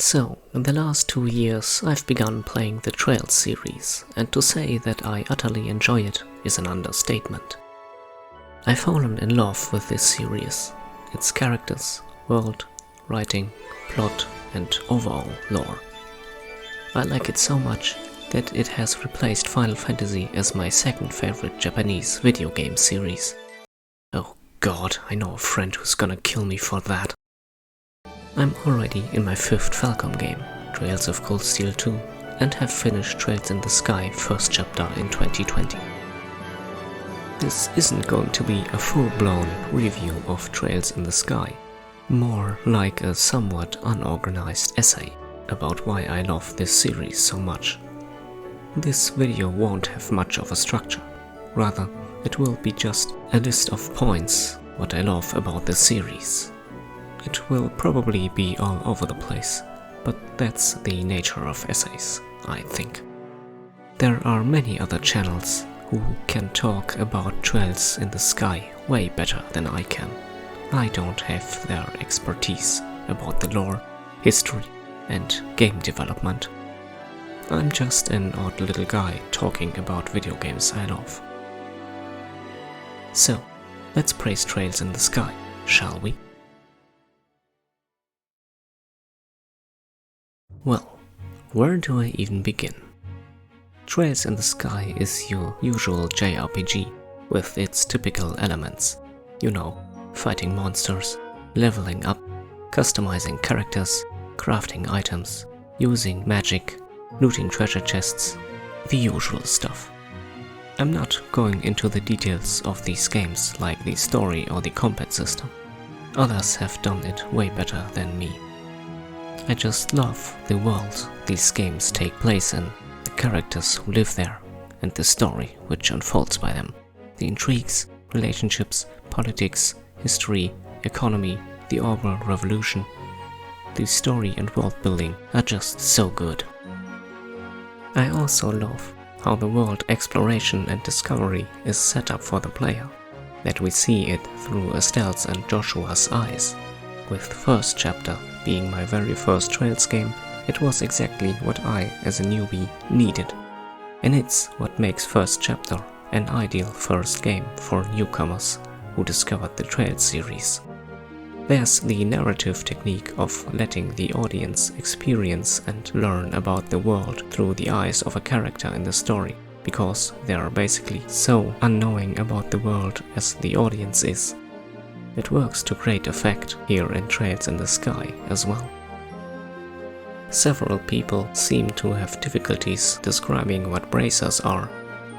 So, in the last 2 years I've begun playing the Trails series, and to say that I utterly enjoy it is an understatement. I've fallen in love with this series, its characters, world, writing, plot and overall lore. I like it so much that it has replaced Final Fantasy as my second favorite Japanese video game series. Oh god, I know a friend who's gonna kill me for that. I'm already in my 5th Falcom game, Trails of Cold Steel 2, and have finished Trails in the Sky first chapter in 2020. This isn't going to be a full-blown review of Trails in the Sky, more like a somewhat unorganized essay about why I love this series so much. This video won't have much of a structure, rather it will be just a list of points what I love about the series. It will probably be all over the place, but that's the nature of essays, I think. There are many other channels who can talk about Trails in the Sky way better than I can. I don't have their expertise about the lore, history and game development. I'm just an odd little guy talking about video games I love. So, let's praise Trails in the Sky, shall we? Well, where do I even begin? Trails in the Sky is your usual JRPG with its typical elements. You know, fighting monsters, leveling up, customizing characters, crafting items, using magic, looting treasure chests, the usual stuff. I'm not going into the details of these games like the story or the combat system. Others have done it way better than me. I just love the world these games take place in, the characters who live there, and the story which unfolds by them. The intrigues, relationships, politics, history, economy, the Orwell Revolution. The story and world building are just so good. I also love how the world exploration and discovery is set up for the player, that we see it through Estelle's and Joshua's eyes. With first chapter being my very first Trails game, it was exactly what I, as a newbie, needed. And it's what makes first chapter an ideal first game for newcomers who discovered the Trails series. There's the narrative technique of letting the audience experience and learn about the world through the eyes of a character in the story, because they are basically so unknowing about the world as the audience is. It works to great effect here in Trails in the Sky as well. Several people seem to have difficulties describing what bracers are.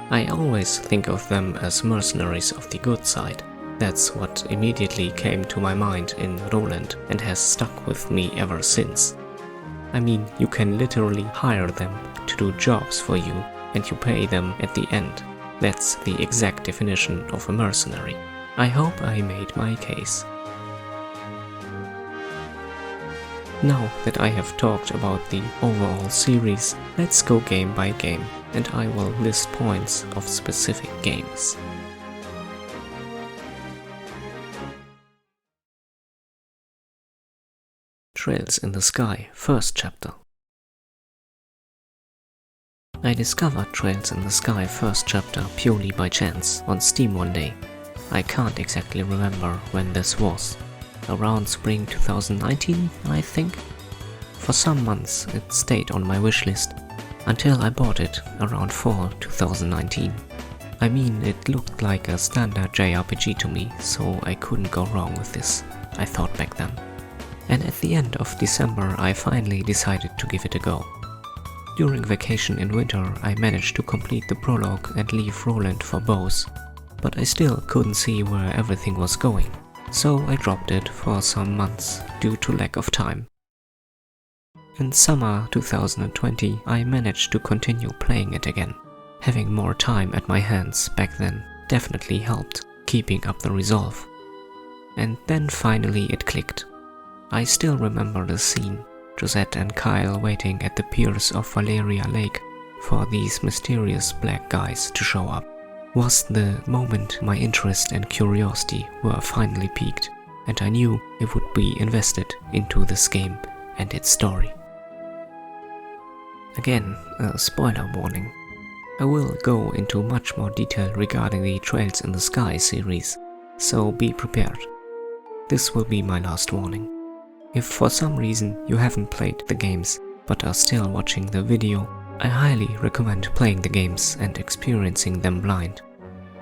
I always think of them as mercenaries of the good side. That's what immediately came to my mind in Roland and has stuck with me ever since. I mean, you can literally hire them to do jobs for you and you pay them at the end. That's the exact definition of a mercenary. I hope I made my case. Now that I have talked about the overall series, let's go game by game, and I will list points of specific games. Trails in the Sky, first chapter. I discovered Trails in the Sky first chapter purely by chance on Steam one day. I can't exactly remember when this was. Around spring 2019, I think. For some months it stayed on my wishlist, until I bought it around fall 2019. I mean, it looked like a standard JRPG to me, so I couldn't go wrong with this, I thought back then. And at the end of December I finally decided to give it a go. During vacation in winter I managed to complete the prologue and leave Roland for bows. But I still couldn't see where everything was going, so I dropped it for some months due to lack of time. In summer 2020 I managed to continue playing it again. Having more time at my hands back then definitely helped keeping up the resolve. And then finally it clicked. I still remember the scene, Josette and Kyle waiting at the piers of Valeria Lake for these mysterious black guys to show up. Was the moment my interest and curiosity were finally piqued, and I knew I would be invested into this game and its story. Again, a spoiler warning. I will go into much more detail regarding the Trails in the Sky series, so be prepared. This will be my last warning. If for some reason you haven't played the games but are still watching the video, I highly recommend playing the games and experiencing them blind.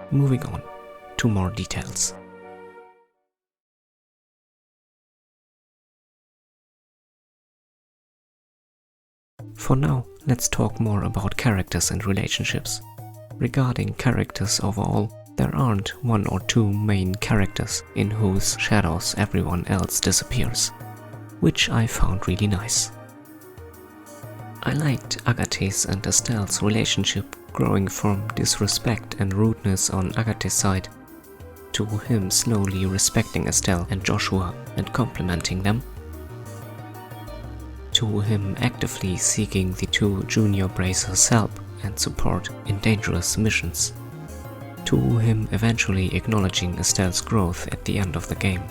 Moving on to more details. For now, let's talk more about characters and relationships. Regarding characters overall, there aren't one or two main characters in whose shadows everyone else disappears, which I found really nice. I liked Agathe's and Estelle's relationship growing from disrespect and rudeness on Agathe's side to him slowly respecting Estelle and Joshua and complimenting them, to him actively seeking the two junior bracers' help and support in dangerous missions, to him eventually acknowledging Estelle's growth at the end of the game.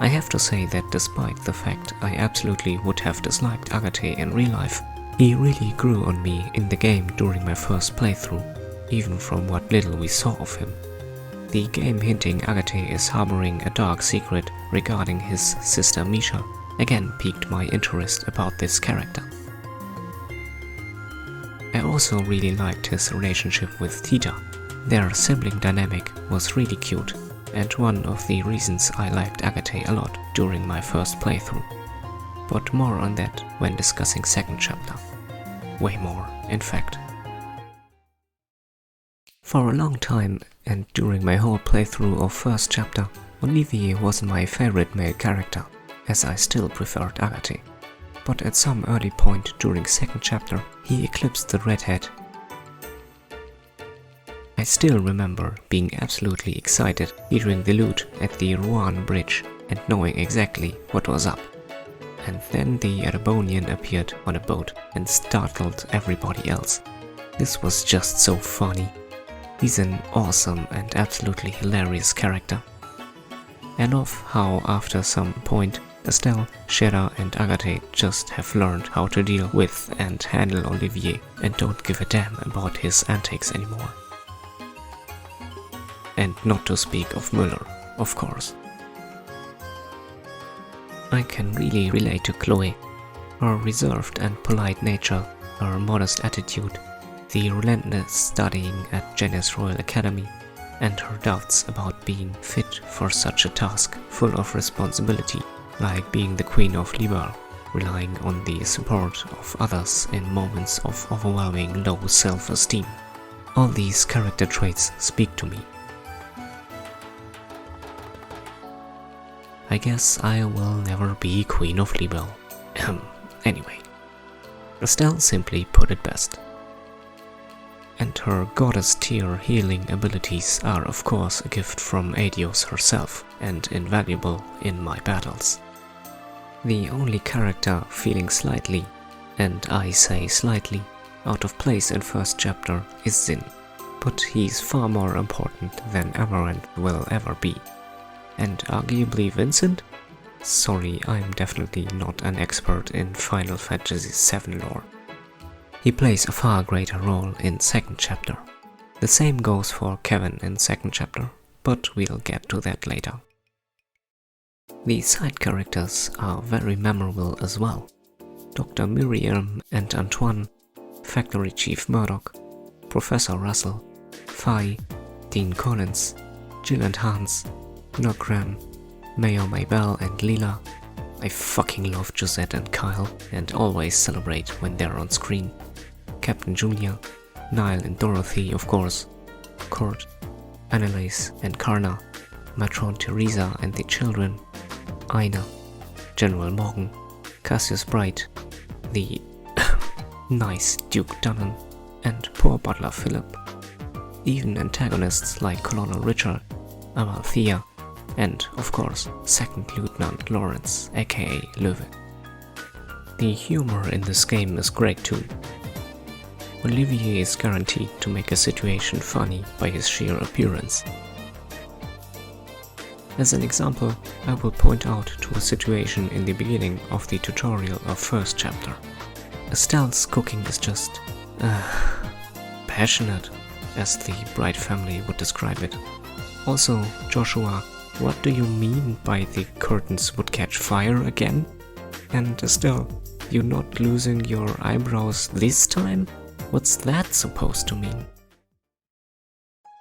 I have to say that despite the fact I absolutely would have disliked Agathe in real life, he really grew on me in the game during my first playthrough, even from what little we saw of him. The game hinting Agathe is harboring a dark secret regarding his sister Misha again piqued my interest about this character. I also really liked his relationship with Tita. Their sibling dynamic was really cute, and one of the reasons I liked Agathe a lot during my first playthrough. But more on that when discussing second chapter. Way more, in fact. For a long time, and during my whole playthrough of first chapter, Olivier wasn't my favorite male character, as I still preferred Agathe. But at some early point during second chapter, he eclipsed the redhead. I still remember being absolutely excited hearing the loot at the Romano-British and knowing exactly what was up. And then the Erebonian appeared on a boat and startled everybody else. This was just so funny. He's an awesome and absolutely hilarious character. I love how after some point Estelle, Shera and Agathe just have learned how to deal with and handle Olivier and don't give a damn about his antics anymore. And not to speak of Müller, of course. I can really relate to Chloe. Her reserved and polite nature, her modest attitude, the relentless studying at Jenny's Royal Academy, and her doubts about being fit for such a task full of responsibility, like being the Queen of Liber, relying on the support of others in moments of overwhelming low self-esteem. All these character traits speak to me. I guess I will never be Queen of Liber. Anyway, Estelle simply put it best. And her goddess tier healing abilities are of course a gift from Adios herself and invaluable in my battles. The only character feeling slightly, and I say slightly, out of place in first chapter is Zin, but he's far more important than Amaranth will ever be. And arguably Vincent? Sorry, I'm definitely not an expert in Final Fantasy VII lore. He plays a far greater role in second chapter. The same goes for Kevin in second chapter, but we'll get to that later. The side characters are very memorable as well. Dr. Miriam and Antoine, Factory Chief Murdoch, Professor Russell, Phi, Dean Collins, Jill and Hans, Nogram, Mayor Maybell and Leela. I fucking love Josette and Kyle and always celebrate when they're on screen. Captain Julia, Niall and Dorothy of course, Kurt, Annalise and Karna, Matron Teresa and the children, Ina, General Morgan, Cassius Bright, the nice Duke Dunnan, and poor Butler Philip. Even antagonists like Colonel Richard, Amalthea, and, of course, Second Lieutenant Lawrence, aka Löwe. The humor in this game is great too. Olivier is guaranteed to make a situation funny by his sheer appearance. As an example, I will point out to a situation in the beginning of the tutorial of first chapter. Estelle's cooking is just passionate, as the Bright family would describe it. Also, Joshua, what do you mean by the curtains would catch fire again? And Estelle, you're not losing your eyebrows this time? What's that supposed to mean?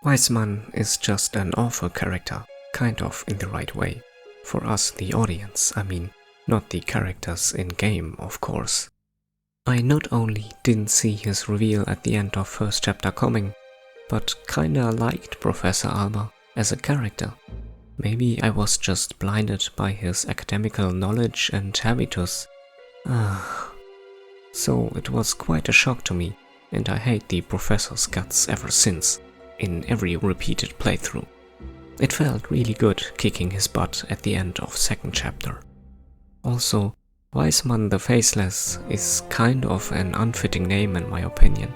Weissman is just an author character, kind of in the right way. For us, the audience, I mean, not the characters in-game, of course. I not only didn't see his reveal at the end of first chapter coming, but kinda liked Professor Alba as a character. Maybe I was just blinded by his academical knowledge and habitus. So it was quite a shock to me, and I hate the professor's guts ever since, in every repeated playthrough. It felt really good kicking his butt at the end of second chapter. Also, Weissman the Faceless is kind of an unfitting name in my opinion.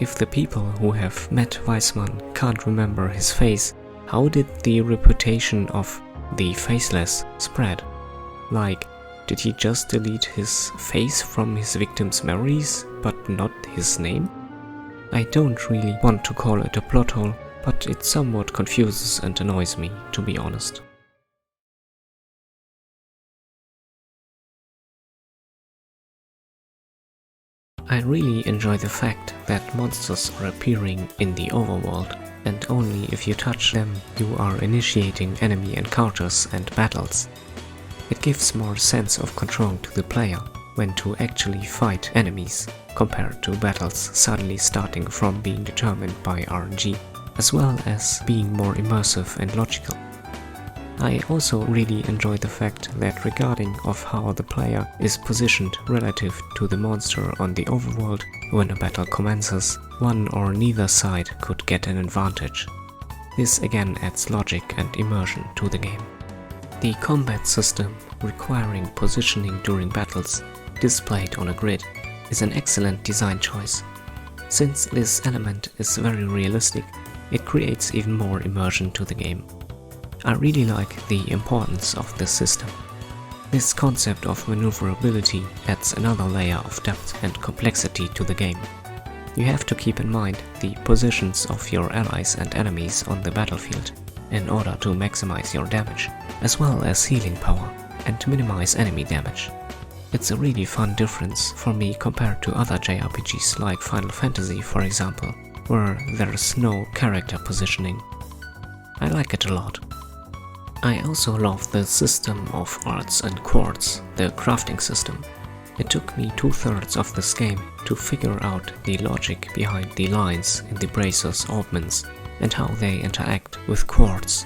If the people who have met Weissman can't remember his face, how did the reputation of the Faceless spread? Like, did he just delete his face from his victims' memories, but not his name? I don't really want to call it a plot hole, but it somewhat confuses and annoys me, to be honest. I really enjoy the fact that monsters are appearing in the overworld, and only if you touch them you are initiating enemy encounters and battles. It gives more sense of control to the player when to actually fight enemies, compared to battles suddenly starting from being determined by RNG, as well as being more immersive and logical. I also really enjoy the fact that regarding of how the player is positioned relative to the monster on the overworld, when a battle commences, one or neither side could get an advantage. This again adds logic and immersion to the game. The combat system, requiring positioning during battles, displayed on a grid, is an excellent design choice. Since this element is very realistic, it creates even more immersion to the game. I really like the importance of this system. This concept of maneuverability adds another layer of depth and complexity to the game. You have to keep in mind the positions of your allies and enemies on the battlefield in order to maximize your damage, as well as healing power, and to minimize enemy damage. It's a really fun difference for me compared to other JRPGs like Final Fantasy, for example, where there's no character positioning. I like it a lot. I also love the system of arts and quartz, the crafting system. It took me 2/3 of this game to figure out the logic behind the lines in the Bracer's orbments and how they interact with quartz,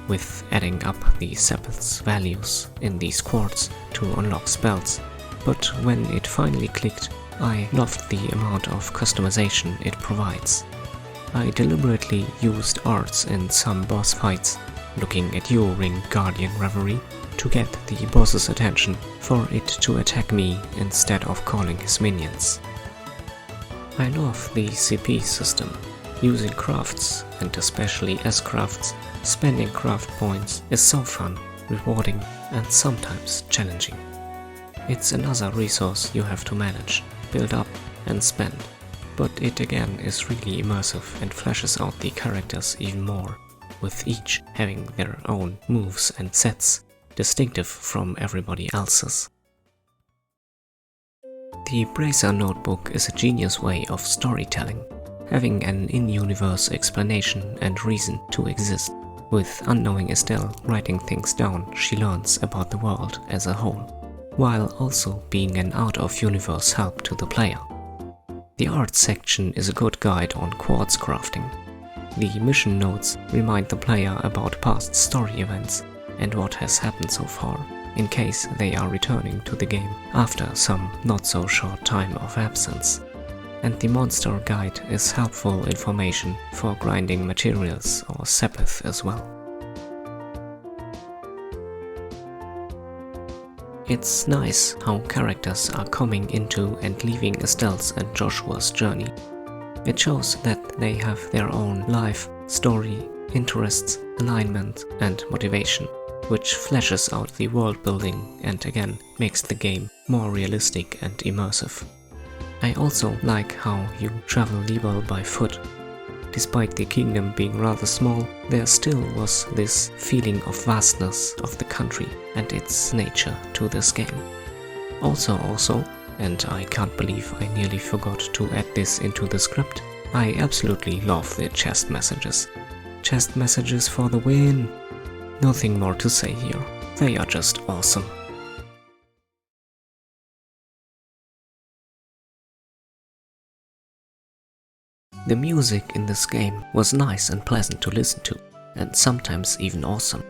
with adding up the Sepith's values in these quartz to unlock spells. But when it finally clicked, I loved the amount of customization it provides. I deliberately used arts in some boss fights, looking at your Ring Guardian Reverie, to get the boss's attention for it to attack me instead of calling his minions. I love the CP system. Using crafts, and especially S-crafts, spending craft points is so fun, rewarding and sometimes challenging. It's another resource you have to manage, build up and spend, but it again is really immersive and fleshes out the characters even more, with each having their own moves and sets, distinctive from everybody else's. The Bracer Notebook is a genius way of storytelling, having an in-universe explanation and reason to exist, with unknowing Estelle writing things down she learns about the world as a whole, while also being an out-of-universe help to the player. The art section is a good guide on quartz crafting. The mission notes remind the player about past story events and what has happened so far, in case they are returning to the game after some not-so-short time of absence. And the monster guide is helpful information for grinding materials or Sepith as well. It's nice how characters are coming into and leaving Estelle's and Joshua's journey. It shows that they have their own life, story, interests, alignment, and motivation, which fleshes out the world building and again makes the game more realistic and immersive. I also like how you travel Libel by foot. Despite the kingdom being rather small, there still was this feeling of vastness of the country and its nature to this game. Also, and I can't believe I nearly forgot to add this into the script, I absolutely love the chest messages. Chest messages for the win! Nothing more to say here, they are just awesome. The music in this game was nice and pleasant to listen to, and sometimes even awesome.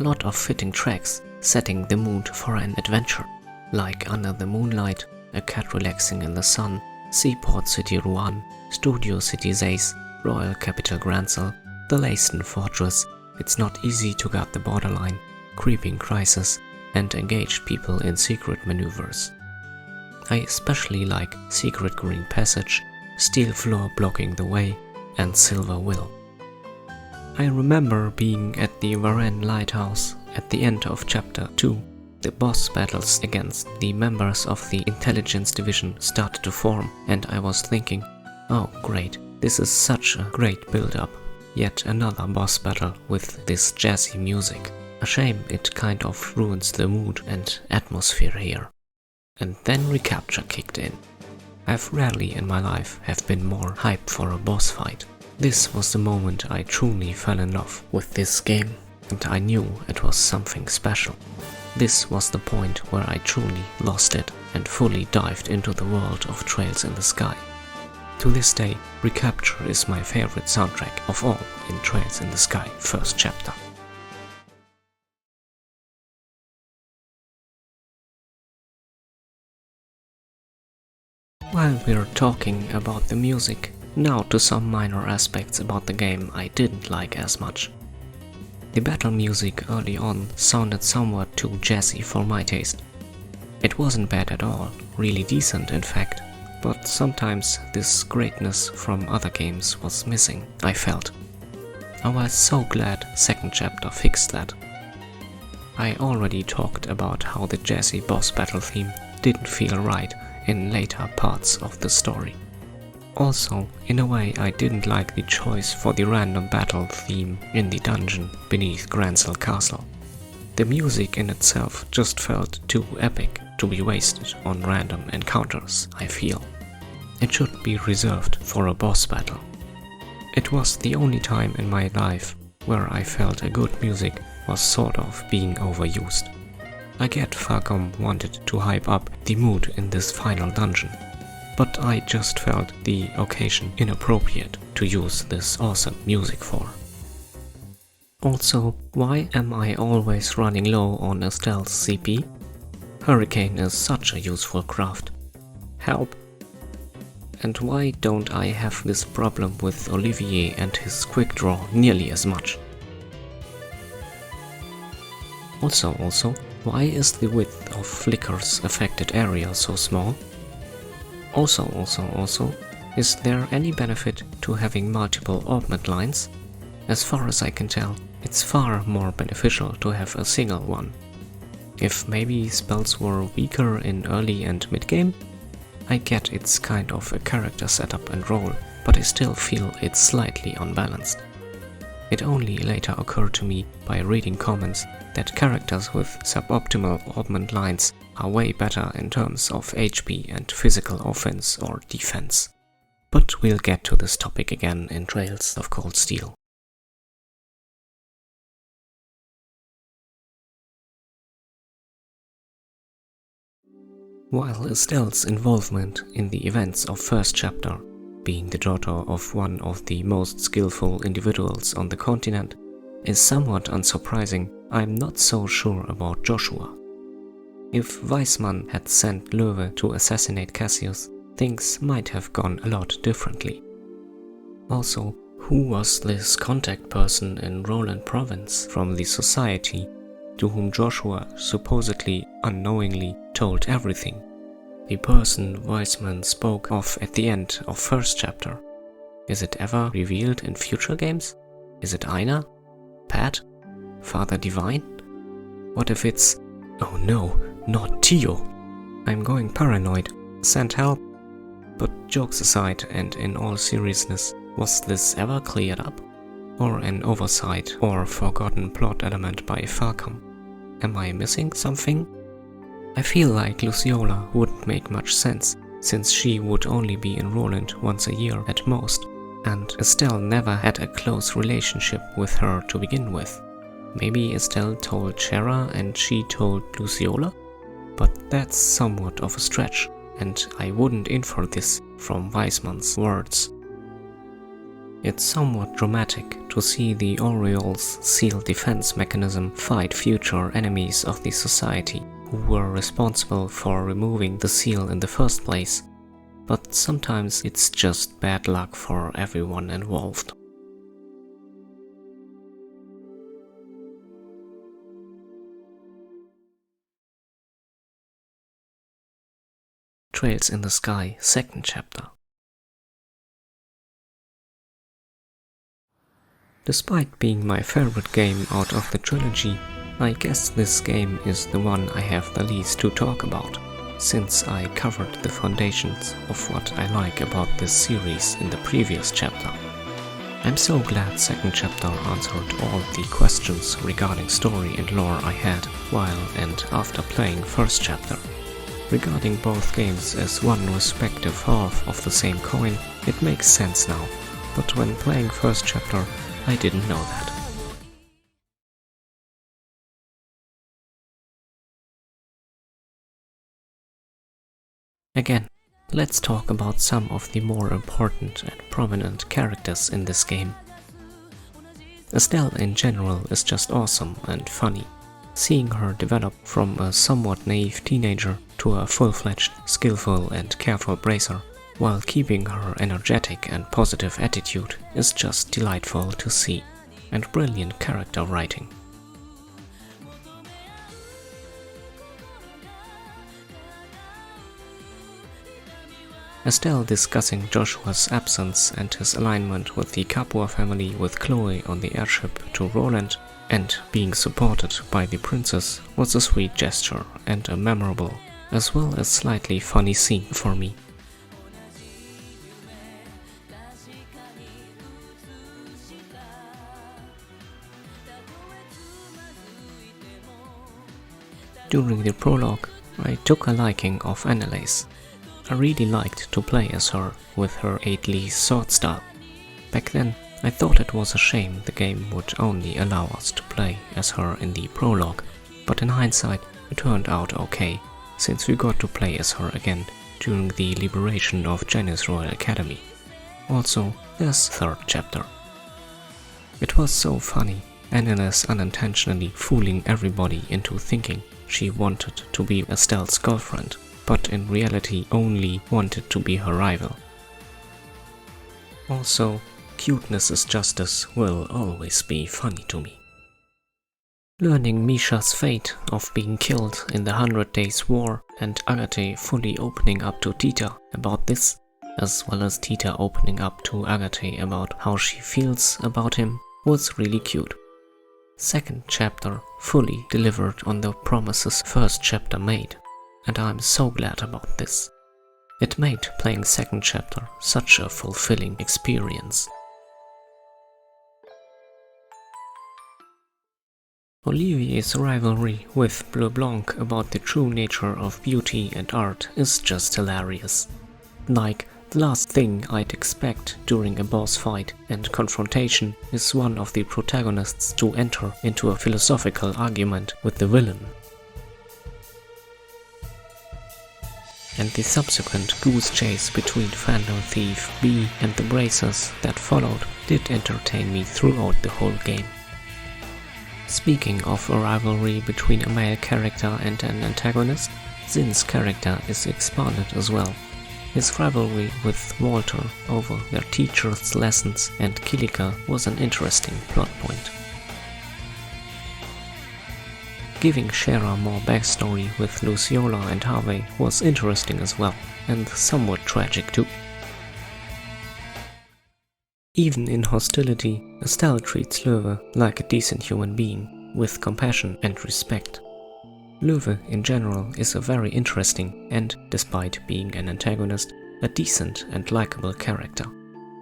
A lot of fitting tracks setting the mood for an adventure, like Under the Moonlight, A Cat Relaxing in the Sun, Seaport City Rouen, Studio City Zace, Royal Capital Grancel, The Leyston Fortress, It's Not Easy to Guard the Borderline, Creeping Crisis, and Engaged People in Secret Maneuvers. I especially like Secret Green Passage, Steel Floor Blocking the Way, and Silver Will. I remember being at the Varennes Lighthouse at the end of Chapter 2. The boss battles against the members of the Intelligence Division started to form, and I was thinking, oh great, this is such a great build-up. Yet another boss battle with this jazzy music. A shame it kind of ruins the mood and atmosphere here. And then Recapture kicked in. I've rarely in my life have been more hyped for a boss fight. This was the moment I truly fell in love with this game, and I knew it was something special. This was the point where I truly lost it and fully dived into the world of Trails in the Sky. To this day, Recapture is my favorite soundtrack of all in Trails in the Sky first chapter. While we're talking about the music, now to some minor aspects about the game I didn't like as much. The battle music early on sounded somewhat too jazzy for my taste. It wasn't bad at all, really decent in fact, but sometimes this greatness from other games was missing, I felt. I was so glad second chapter fixed that. I already talked about how the jazzy boss battle theme didn't feel right in later parts of the story. Also, in a way I didn't like the choice for the random battle theme in the dungeon beneath Grancel Castle. The music in itself just felt too epic to be wasted on random encounters, I feel. It should be reserved for a boss battle. It was the only time in my life where I felt a good music was sort of being overused. I get Falcom wanted to hype up the mood in this final dungeon, but I just felt the occasion inappropriate to use this awesome music for. Also, why am I always running low on a stealth CP? Hurricane is such a useful craft. Help! And why don't I have this problem with Olivier and his quick draw nearly as much? Also, why is the width of Flicker's affected area so small? Also, is there any benefit to having multiple augment lines? As far as I can tell, it's far more beneficial to have a single one. If maybe spells were weaker in early and mid-game, I get it's kind of a character setup and role, but I still feel it's slightly unbalanced. It only later occurred to me by reading comments that characters with suboptimal augment lines are way better in terms of HP and physical offense or defense. But we'll get to this topic again in Trails of Cold Steel. While Estelle's involvement in the events of first chapter, being the daughter of one of the most skillful individuals on the continent, is somewhat unsurprising, I'm not so sure about Joshua. If Weissman had sent Löwe to assassinate Cassius, things might have gone a lot differently. Also, who was this contact person in Roland Province from the society to whom Joshua supposedly unknowingly told everything? The person Weissman spoke of at the end of first chapter. Is it ever revealed in future games? Is it Aina? Pat? Father Divine? What if it's... oh no, not Tio! I'm going paranoid. Send help. But jokes aside, and in all seriousness, was this ever cleared up? Or an oversight or forgotten plot element by Falcom? Am I missing something? I feel like Luciola wouldn't make much sense, since she would only be in Roland once a year at most, and Estelle never had a close relationship with her to begin with. Maybe Estelle told Shara and she told Luciola? But that's somewhat of a stretch, and I wouldn't infer this from Weismann's words. It's somewhat dramatic to see the Orioles' seal defense mechanism fight future enemies of the society who were responsible for removing the seal in the first place, but sometimes it's just bad luck for everyone involved. Trails in the Sky, second chapter. Despite being my favorite game out of the trilogy, I guess this game is the one I have the least to talk about, since I covered the foundations of what I like about this series in the previous chapter. I'm so glad second chapter answered all the questions regarding story and lore I had while and after playing first chapter. Regarding both games as one respective half of the same coin, it makes sense now, but when playing first chapter, I didn't know that. Again, let's talk about some of the more important and prominent characters in this game. Estelle in general is just awesome and funny. Seeing her develop from a somewhat naive teenager to a full-fledged, skillful and careful bracer, while keeping her energetic and positive attitude, is just delightful to see, and brilliant character writing. Estelle discussing Joshua's absence and his alignment with the Capua family with Chloe on the airship to Roland, and being supported by the princess, was a sweet gesture and a memorable, as well as slightly funny scene for me. During the prologue, I took a liking of Annalise. I really liked to play as her with her Aidley sword style. Back then, I thought it was a shame the game would only allow us to play as her in the prologue, but in hindsight it turned out okay, since we got to play as her again during the liberation of Janice Royal Academy. Also, there's third chapter. It was so funny, Annalise unintentionally fooling everybody into thinking she wanted to be Estelle's girlfriend, but in reality only wanted to be her rival. Also, cuteness is justice will always be funny to me. Learning Misha's fate of being killed in the 100 Days War and Agathe fully opening up to Tita about this, as well as Tita opening up to Agathe about how she feels about him, was really cute. Second chapter fully delivered on the promises first chapter made, and I'm so glad about this. It made playing second chapter such a fulfilling experience. Olivier's rivalry with Bleu Blanc about the true nature of beauty and art is just hilarious. Like, the last thing I'd expect during a boss fight and confrontation is one of the protagonists to enter into a philosophical argument with the villain. And the subsequent goose chase between Phantom Thief B and the Bracers that followed did entertain me throughout the whole game. Speaking of a rivalry between a male character and an antagonist, Zin's character is expanded as well. His rivalry with Walter over their teacher's lessons and Kilika was an interesting plot point. Giving Shara more backstory with Luciola and Harvey was interesting as well, and somewhat tragic too. Even in hostility, Estelle treats Löwe like a decent human being, with compassion and respect. Löwe, in general, is a very interesting and, despite being an antagonist, a decent and likable character.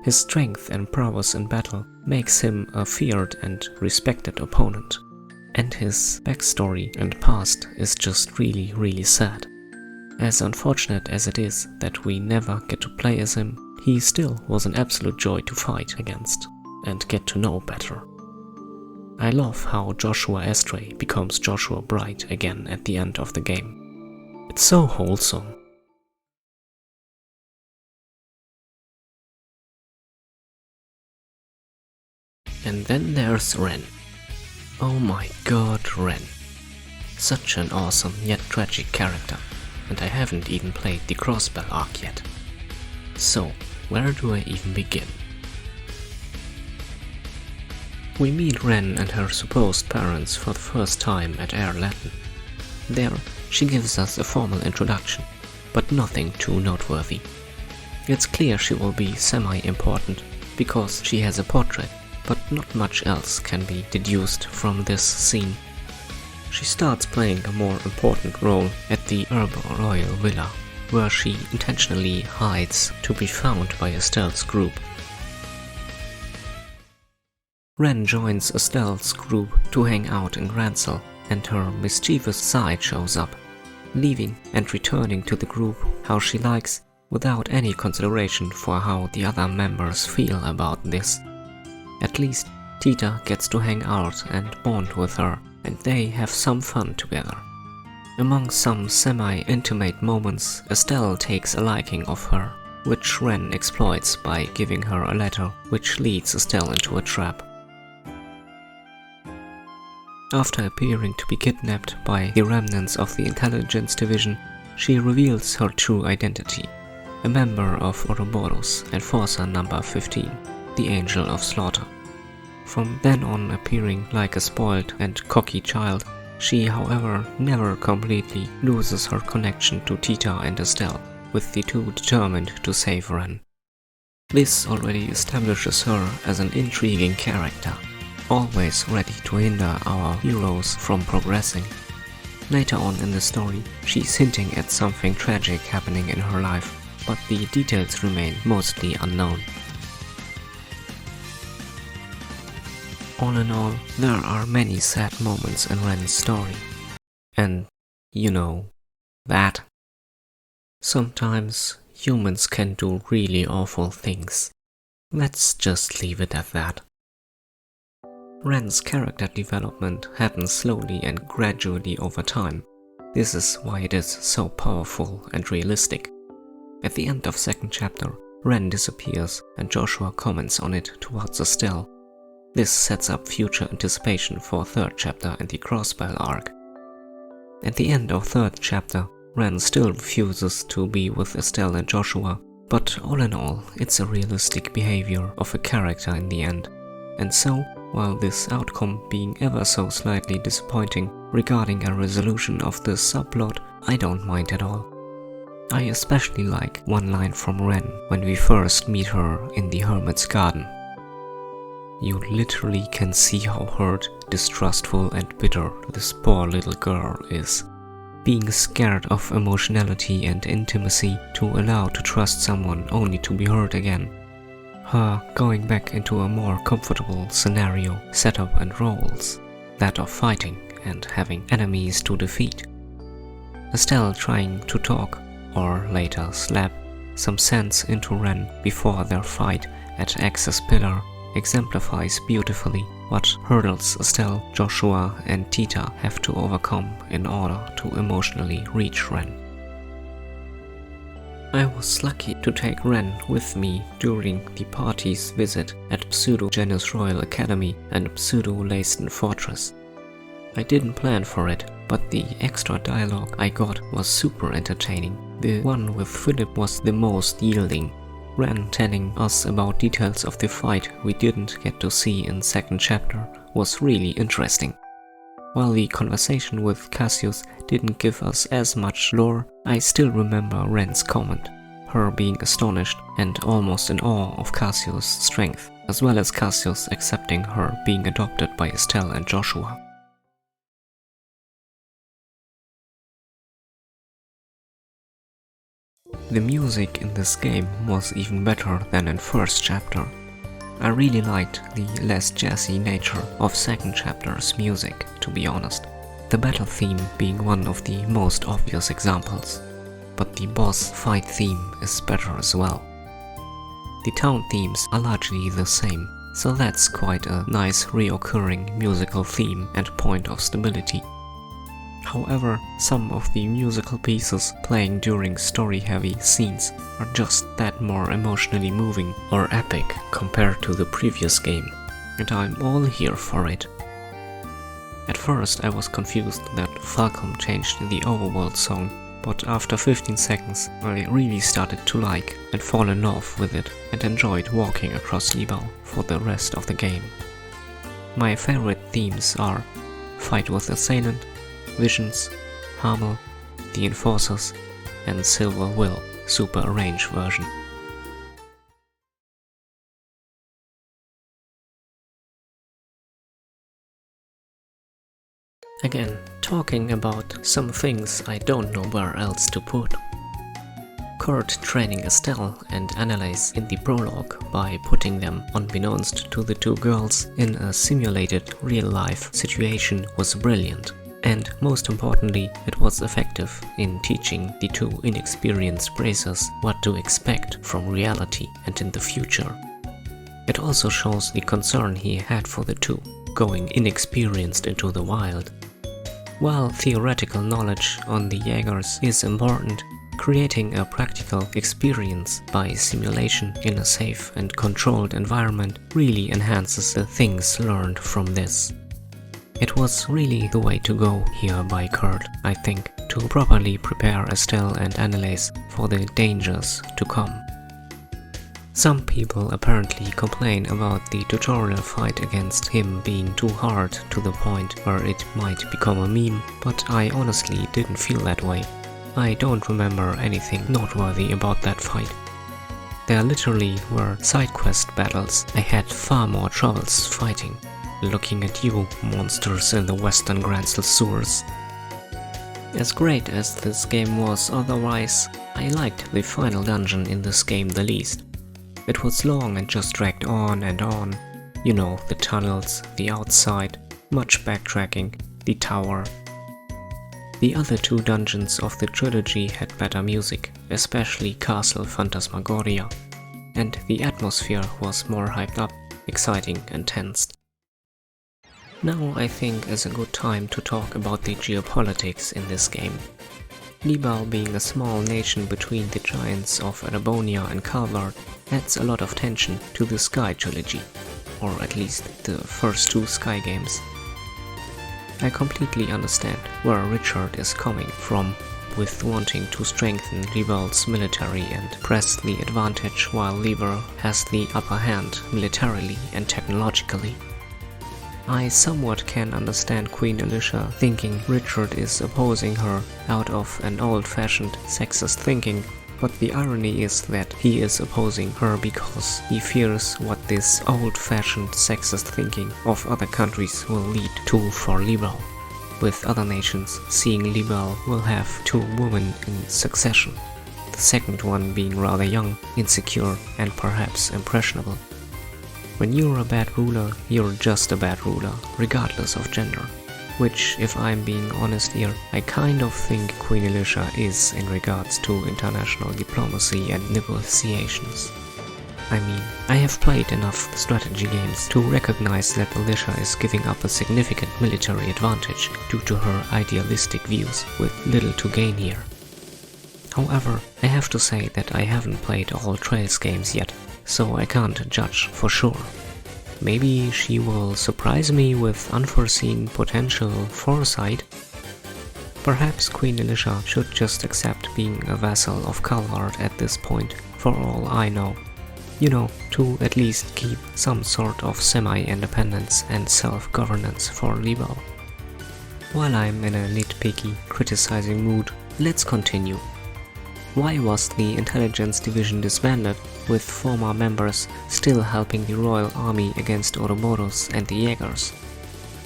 His strength and prowess in battle makes him a feared and respected opponent. And his backstory and past is just really sad. As unfortunate as it is that we never get to play as him, he still was an absolute joy to fight against and get to know better. I love how Joshua Estray becomes Joshua Bright again at the end of the game. It's so wholesome. And then there's Ren. Oh my god, Ren. Such an awesome yet tragic character, and I haven't even played the Crossbell arc yet. So, where do I even begin? We meet Ren and her supposed parents for the first time at Air Latin. There, she gives us a formal introduction, but nothing too noteworthy. It's clear she will be semi-important, because she has a portrait, but not much else can be deduced from this scene. She starts playing a more important role at the Arbor Royal Villa, where she intentionally hides to be found by Estelle's group. Ren joins Estelle's group to hang out in Ransel, and her mischievous side shows up, leaving and returning to the group how she likes, without any consideration for how the other members feel about this. At least, Tita gets to hang out and bond with her, and they have some fun together. Among some semi-intimate moments, Estelle takes a liking of her, which Ren exploits by giving her a letter which leads Estelle into a trap. After appearing to be kidnapped by the remnants of the intelligence division, she reveals her true identity, a member of Ouroboros, Enforcer number 15, the Angel of Slaughter. From then on appearing like a spoiled and cocky child, she, however, never completely loses her connection to Tita and Estelle, with the two determined to save Ren. This already establishes her as an intriguing character, always ready to hinder our heroes from progressing. Later on in the story, she's hinting at something tragic happening in her life, but the details remain mostly unknown. All in all, there are many sad moments in Ren's story. And, you know, that. Sometimes humans can do really awful things. Let's just leave it at that. Ren's character development happens slowly and gradually over time. This is why it is so powerful and realistic. At the end of second chapter, Ren disappears and Joshua comments on it towards Estelle. This sets up future anticipation for third chapter and the Crossbell arc. At the end of third chapter, Ren still refuses to be with Estelle and Joshua, but all in all, it's a realistic behavior of a character in the end. And so, while this outcome being ever so slightly disappointing regarding a resolution of the subplot, I don't mind at all. I especially like one line from Ren when we first meet her in the Hermit's Garden. You literally can see how hurt, distrustful and bitter this poor little girl is. Being scared of emotionality and intimacy to allow to trust someone only to be hurt again. Her going back into a more comfortable scenario, setup and roles, that of fighting and having enemies to defeat. Estelle trying to talk, or later slap, some sense into Ren before their fight at Axe's Pillar exemplifies beautifully what hurdles Estelle, Joshua and Tita have to overcome in order to emotionally reach Ren. I was lucky to take Ren with me during the party's visit at Pseudo-Genus Royal Academy and Pseudo-Leyston Fortress. I didn't plan for it, but the extra dialogue I got was super entertaining. The one with Philip was the most yielding. Ren telling us about details of the fight we didn't get to see in second chapter was really interesting. While the conversation with Cassius didn't give us as much lore, I still remember Ren's comment. her being astonished and almost in awe of Cassio's strength, as well as Cassius accepting her being adopted by Estelle and Joshua. The music in this game was even better than in first chapter. I really liked the less jazzy nature of second chapter's music, to be honest, the battle theme being one of the most obvious examples, but the boss fight theme is better as well. The town themes are largely the same, so that's quite a nice reoccurring musical theme and point of stability. However, some of the musical pieces playing during story-heavy scenes are just that more emotionally moving or epic compared to the previous game, and I'm all here for it. At first I was confused that Falcom changed the overworld song, but after 15 seconds I really started to like and fall in love with it and enjoyed walking across Libau for the rest of the game. My favorite themes are Fight with Assailant, Visions, Hamel, The Enforcers, and Silver Will Super Arrange version. Again, talking about some things I don't know where else to put. Kurt training Estelle and Annalise in the prologue by putting them, unbeknownst to the two girls, in a simulated real-life situation was brilliant. And most importantly, it was effective in teaching the two inexperienced bracers what to expect from reality and in the future. It also shows the concern he had for the two, going inexperienced into the wild. While theoretical knowledge on the Jaegers is important, creating a practical experience by simulation in a safe and controlled environment really enhances the things learned from this. It was really the way to go here by Kurt, I think, to properly prepare Estelle and Annalise for the dangers to come. Some people apparently complain about the tutorial fight against him being too hard to the point where it might become a meme, but I honestly didn't feel that way. I don't remember anything noteworthy about that fight. There literally were side quest battles I had far more troubles fighting. Looking at you, monsters in the Western Gransel sewers. As great as this game was otherwise, I liked the final dungeon in this game the least. It was long and just dragged on and on. You know, the tunnels, the outside, much backtracking, the tower. The other two dungeons of the trilogy had better music, especially Castle Phantasmagoria, and the atmosphere was more hyped up, exciting and tensed. Now I think is a good time to talk about the geopolitics in this game. Libau being a small nation between the giants of Arabonia and Calvard adds a lot of tension to the Sky trilogy, or at least the first two Sky games. I completely understand where Richard is coming from with wanting to strengthen Libau's military and press the advantage while Libau has the upper hand militarily and technologically. I somewhat can understand Queen Alicia thinking Richard is opposing her out of an old-fashioned sexist thinking, but the irony is that he is opposing her because he fears what this old-fashioned sexist thinking of other countries will lead to for Libau, with other nations seeing Libau will have two women in succession, the second one being rather young, insecure and perhaps impressionable. When you're a bad ruler, you're just a bad ruler, regardless of gender. Which, if I'm being honest here, I kind of think Queen Alicia is in regards to international diplomacy and negotiations. I mean, I have played enough strategy games to recognize that Alicia is giving up a significant military advantage due to her idealistic views with little to gain here. However, I have to say that I haven't played all Trails games yet, so I can't judge for sure. Maybe she will surprise me with unforeseen potential foresight. Perhaps Queen Alicia should just accept being a vassal of Calvard at this point, for all I know. You know, to at least keep some sort of semi-independence and self-governance for Libau. While I'm in a nitpicky, criticizing mood, let's continue. Why was the intelligence division disbanded, with former members still helping the royal army against Ouroboros and the Jaegers?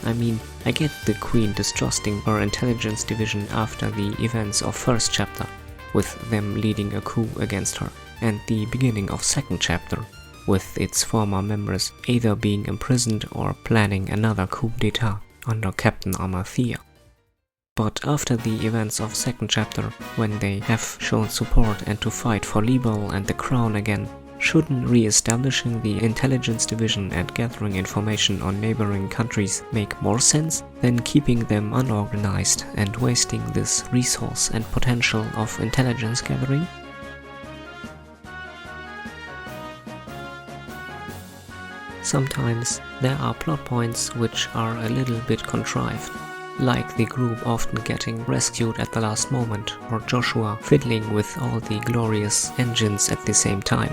I mean, I get the queen distrusting her intelligence division after the events of first chapter, with them leading a coup against her, and the beginning of second chapter, with its former members either being imprisoned or planning another coup d'etat under Captain Amarthea. But after the events of second chapter, when they have shown support and to fight for Libel and the crown again, shouldn't re-establishing the intelligence division and gathering information on neighboring countries make more sense than keeping them unorganized and wasting this resource and potential of intelligence gathering? Sometimes there are plot points which are a little bit contrived, like the group often getting rescued at the last moment, or Joshua fiddling with all the glorious engines at the same time.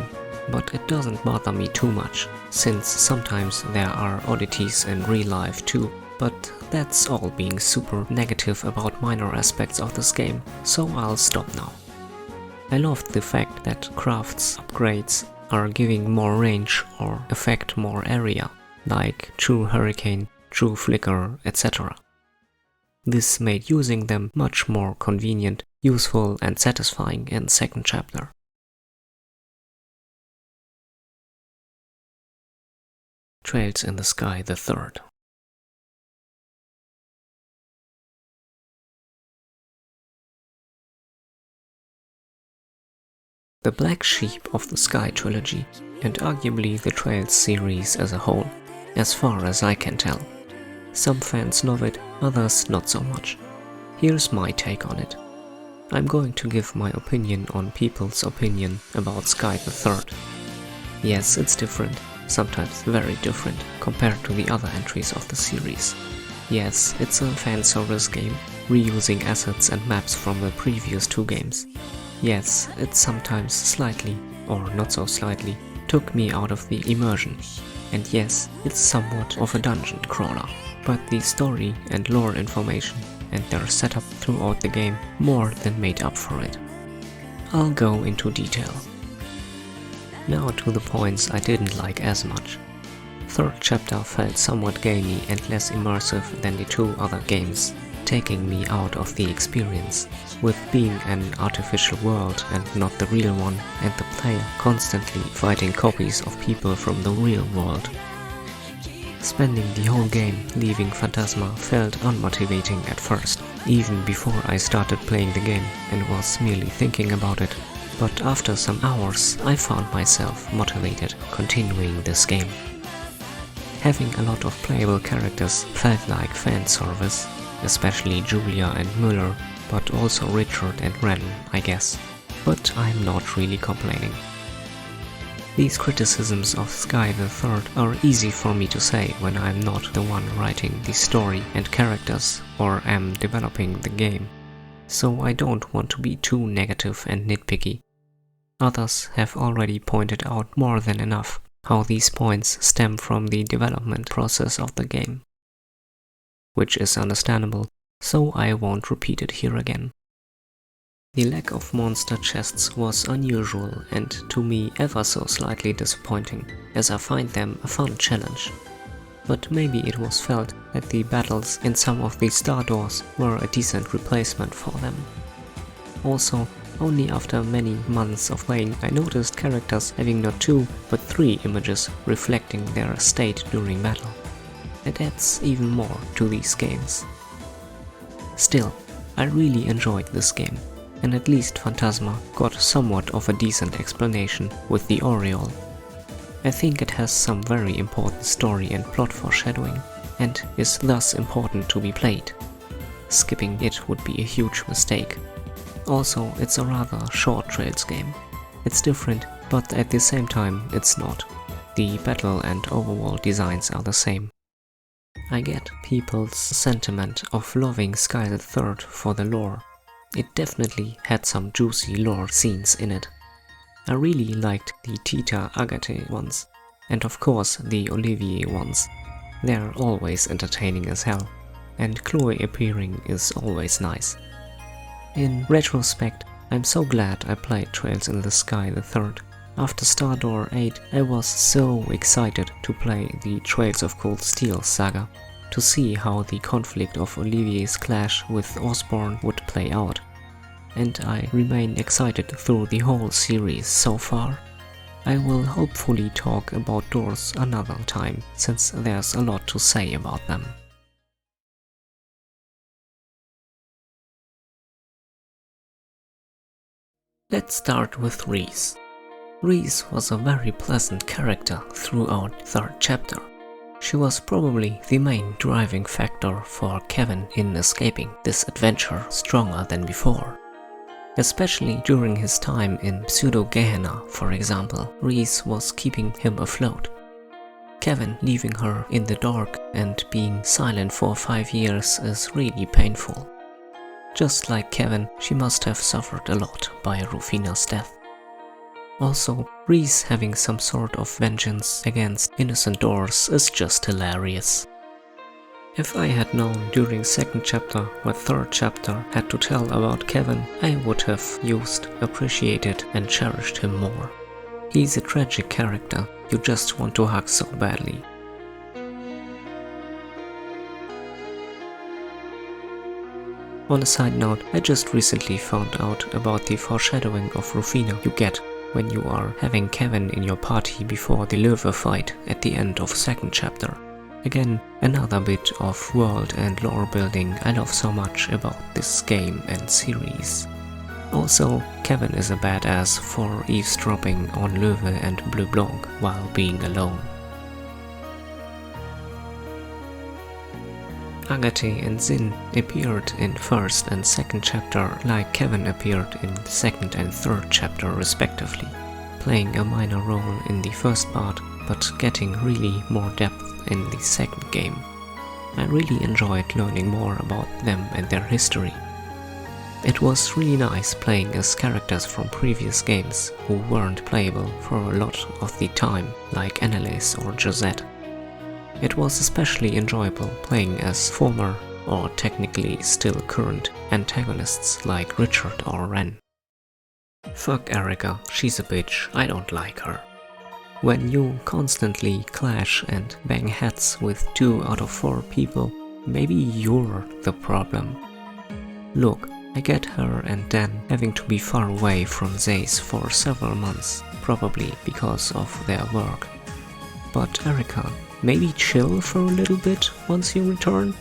But it doesn't bother me too much, since sometimes there are oddities in real life too, but that's all being super negative about minor aspects of this game, so I'll stop now. I loved the fact that crafts upgrades are giving more range or affect more area, like True Hurricane, True Flicker, etc. This made using them much more convenient, useful and satisfying in second chapter. Trails in the Sky the Third. The black sheep of the Sky trilogy, and arguably the Trails series as a whole, as far as I can tell. Some fans love it, others not so much. Here's my take on it. I'm going to give my opinion on people's opinion about Sky the Third. Yes, it's different, sometimes very different, compared to the other entries of the series. Yes, it's a fan service game, reusing assets and maps from the previous two games. Yes, it sometimes slightly, or not so slightly, took me out of the immersion. And yes, it's somewhat of a dungeon crawler, but the story and lore information and their setup throughout the game more than made up for it. I'll go into detail. Now to the points I didn't like as much. Third chapter felt somewhat gamey and less immersive than the two other games, taking me out of the experience, with being an artificial world and not the real one, and the player constantly fighting copies of people from the real world. Spending the whole game leaving Phantasma felt unmotivating at first, even before I started playing the game and was merely thinking about it. But after some hours I found myself motivated continuing this game. Having a lot of playable characters felt like fan service, especially Julia and Müller, but also Richard and Ren, I guess. But I'm not really complaining. These criticisms of Sky the Third are easy for me to say when I'm not the one writing the story and characters or am developing the game, so I don't want to be too negative and nitpicky. Others have already pointed out more than enough how these points stem from the development process of the game, which is understandable, so I won't repeat it here again. The lack of monster chests was unusual and to me ever so slightly disappointing, as I find them a fun challenge. But maybe it was felt that the battles in some of the star doors were a decent replacement for them. Also, only after many months of playing I noticed characters having not 2 but 3 images reflecting their state during battle. It adds even more to these games. Still, I really enjoyed this game, and at least Phantasma got somewhat of a decent explanation with the Aureole. I think it has some very important story and plot foreshadowing, and is thus important to be played. Skipping it would be a huge mistake. Also, it's a rather short Trails game. It's different, but at the same time it's not. The battle and overworld designs are the same. I get people's sentiment of loving Sky the Third for the lore. It definitely had some juicy lore scenes in it. I really liked the Tita Agate ones, and of course the Olivier ones. They're always entertaining as hell, and Chloe appearing is always nice. In retrospect, I'm so glad I played Trails in the Sky the Third. After Star Door 8, I was so excited to play the Trails of Cold Steel saga, to see how the conflict of Olivier's clash with Osborne would play out. And I remain excited through the whole series so far. I will hopefully talk about doors another time, since there's a lot to say about them. Let's start with Reese. Reese was a very pleasant character throughout third chapter. She was probably the main driving factor for Kevin in escaping this adventure stronger than before. Especially during his time in Pseudo-Gehenna, for example, Reese was keeping him afloat. Kevin leaving her in the dark and being silent for 5 years is really painful. Just like Kevin, she must have suffered a lot by Rufina's death. Also, Reese having some sort of vengeance against innocent doors is just hilarious. If I had known during second chapter what third chapter had to tell about Kevin, I would have used, appreciated and cherished him more. He's a tragic character you just want to hug so badly. On a side note, I just recently found out about the foreshadowing of Rufina you get when you are having Kevin in your party before the Löwe fight at the end of second chapter. Again, another bit of world and lore building I love so much about this game and series. Also, Kevin is a badass for eavesdropping on Löwe and Bleu Blanc while being alone. Agathe and Zin appeared in first and second chapter like Kevin appeared in second and third chapter respectively, playing a minor role in the first part but getting really more depth in the second game. I really enjoyed learning more about them and their history. It was really nice playing as characters from previous games who weren't playable for a lot of the time, like Annalise or Josette. It was especially enjoyable playing as former, or technically still current, antagonists like Richard or Ren. Fuck Erica, she's a bitch, I don't like her. When you constantly clash and bang heads with 2 out of 4 people, maybe you're the problem. Look, I get her and Dan having to be far away from Zace for several months, probably because of their work. But Erica, maybe chill for a little bit once you return?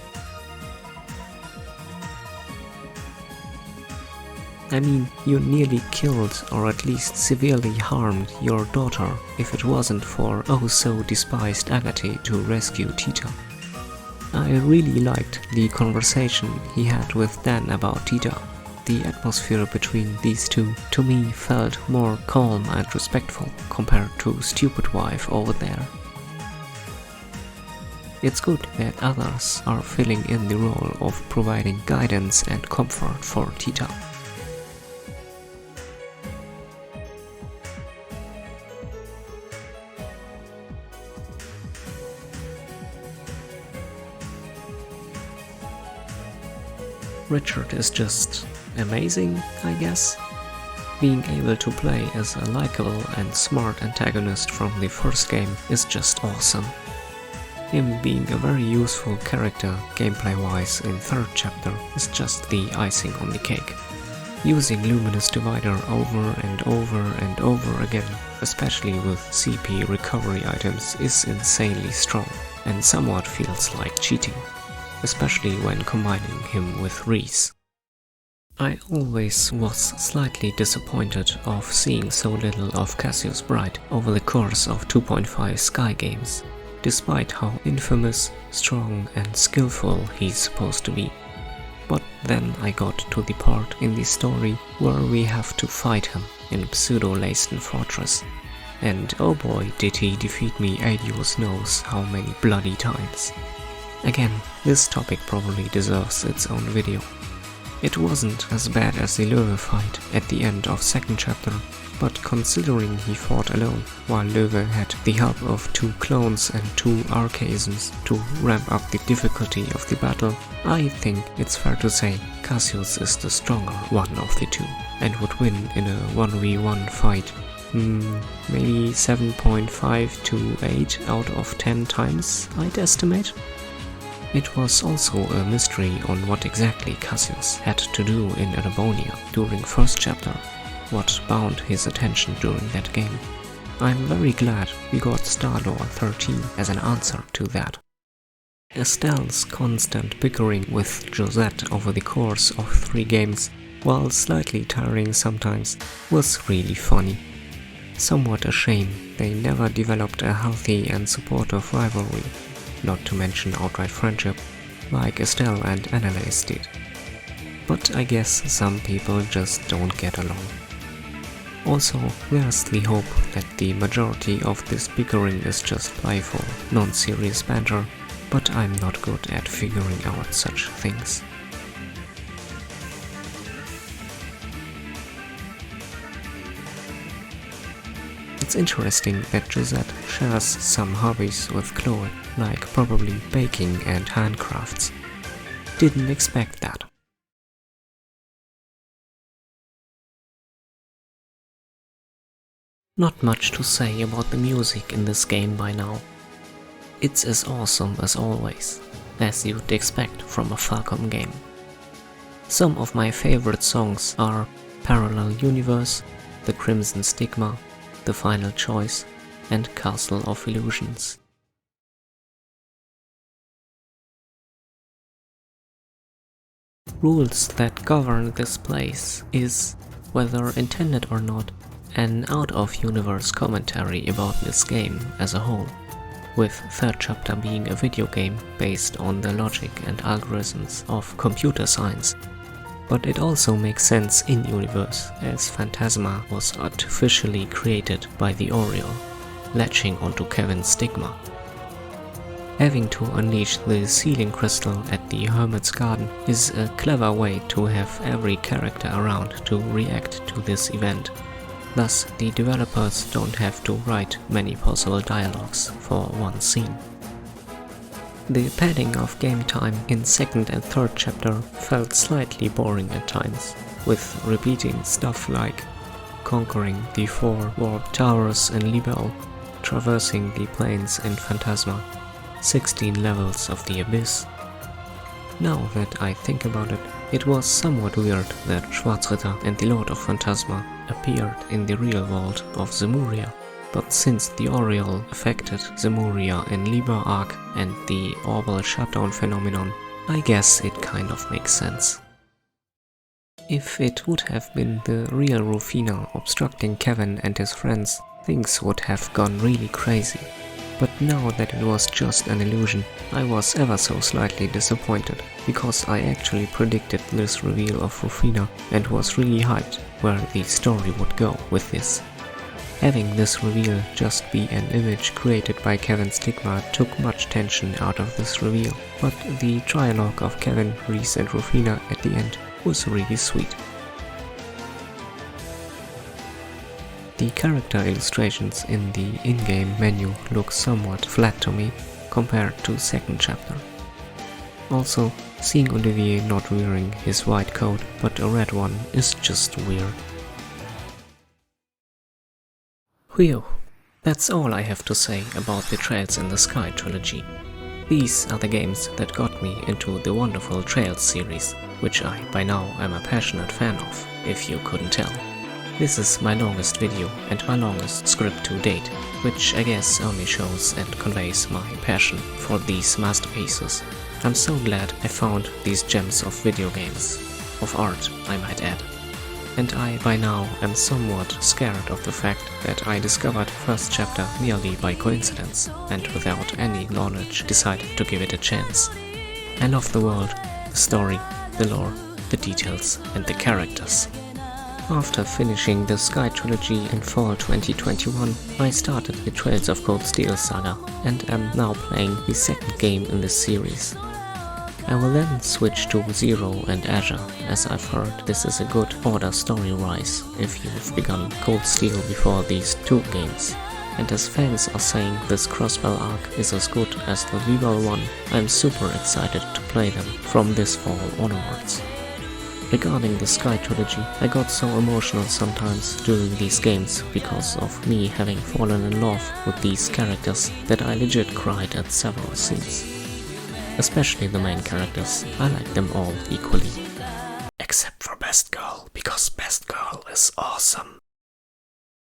I mean, you nearly killed or at least severely harmed your daughter if it wasn't for oh so despised Agathe to rescue Tita. I really liked the conversation he had with Dan about Tita. The atmosphere between these two to me felt more calm and respectful compared to Stupid Wife over there. It's good that others are filling in the role of providing guidance and comfort for Tita. Richard is just amazing, I guess. Being able to play as a likable and smart antagonist from the first game is just awesome. Him being a very useful character gameplay-wise in third chapter is just the icing on the cake. Using Luminous Divider over and over and over again, especially with CP recovery items, is insanely strong and somewhat feels like cheating, especially when combining him with Reese. I always was slightly disappointed of seeing so little of Cassius Bright over the course of 2.5 Sky games, despite how infamous, strong and skillful he's supposed to be. But then I got to the part in the story where we have to fight him in Pseudo-Leyston Fortress, and oh boy did he defeat me Adios knows how many bloody times. Again, this topic probably deserves its own video. It wasn't as bad as the Löwe fight at the end of second chapter, but considering he fought alone, while Löwe had the help of 2 clones and 2 archaisms to ramp up the difficulty of the battle, I think it's fair to say Cassius is the stronger one of the 2, and would win in a 1v1 fight. Maybe 7.5 to 8 out of 10 times, I'd estimate. It was also a mystery on what exactly Cassius had to do in Arabonia during first chapter, what bound his attention during that game. I'm very glad we got Star-Lord 13 as an answer to that. Estelle's constant bickering with Josette over the course of 3 games, while slightly tiring sometimes, was really funny. Somewhat a shame they never developed a healthy and supportive rivalry, not to mention outright friendship, like Estelle and Annalise did. But I guess some people just don't get along. Also, there's the hope that the majority of this bickering is just playful, non-serious banter, but I'm not good at figuring out such things. It's interesting that Josette shares some hobbies with Chloe, like probably baking and handcrafts. Didn't expect that. Not much to say about the music in this game by now. It's as awesome as always, as you'd expect from a Falcom game. Some of my favorite songs are Parallel Universe, The Crimson Stigma, The Final Choice, and Castle of Illusions. Rules that govern this place is, whether intended or not, an out-of-universe commentary about this game as a whole, with third chapter being a video game based on the logic and algorithms of computer science. But it also makes sense in-universe, as Phantasma was artificially created by the Oriole, latching onto Kevin's stigma. Having to unleash the sealing crystal at the Hermit's Garden is a clever way to have every character around to react to this event. Thus, the developers don't have to write many possible dialogues for one scene. The padding of game time in second and third chapter felt slightly boring at times, with repeating stuff like conquering the 4 warp towers in Libel, traversing the plains in Phantasma, 16 levels of the Abyss. Now that I think about it, it was somewhat weird that Schwarzritter and the Lord of Phantasma appeared in the real world of Zemuria, but since the Oriole affected Zemuria in Liber Arc and the Orbital shutdown phenomenon, I guess it kind of makes sense. If it would have been the real Rufina obstructing Kevin and his friends, things would have gone really crazy. But now that it was just an illusion, I was ever so slightly disappointed, because I actually predicted this reveal of Rufina and was really hyped where the story would go with this. Having this reveal just be an image created by Kevin's stigma took much tension out of this reveal, but the trialogue of Kevin, Reese and Rufina at the end was really sweet. The character illustrations in the in-game menu look somewhat flat to me compared to second chapter. Also, seeing Olivier not wearing his white coat but a red one is just weird. Whew, that's all I have to say about the Trails in the Sky trilogy. These are the games that got me into the wonderful Trails series, which I by now am a passionate fan of, if you couldn't tell. This is my longest video and my longest script to date, which I guess only shows and conveys my passion for these masterpieces. I'm so glad I found these gems of video games, of art I might add. And I by now am somewhat scared of the fact that I discovered first chapter merely by coincidence, and without any knowledge decided to give it a chance. I love the world, the story, the lore, the details and the characters. After finishing the Sky trilogy in fall 2021, I started the Trails of Cold Steel saga and am now playing the second game in this series. I will then switch to Zero and Azure, as I've heard this is a good Order story rise if you've begun Cold Steel before these two games. And as fans are saying this Crossbell arc is as good as the Weevil one, I'm super excited to play them from this fall onwards. Regarding the Sky trilogy, I got so emotional sometimes during these games because of me having fallen in love with these characters that I legit cried at several scenes. Especially the main characters, I like them all equally. Except for Best Girl, because Best Girl is awesome.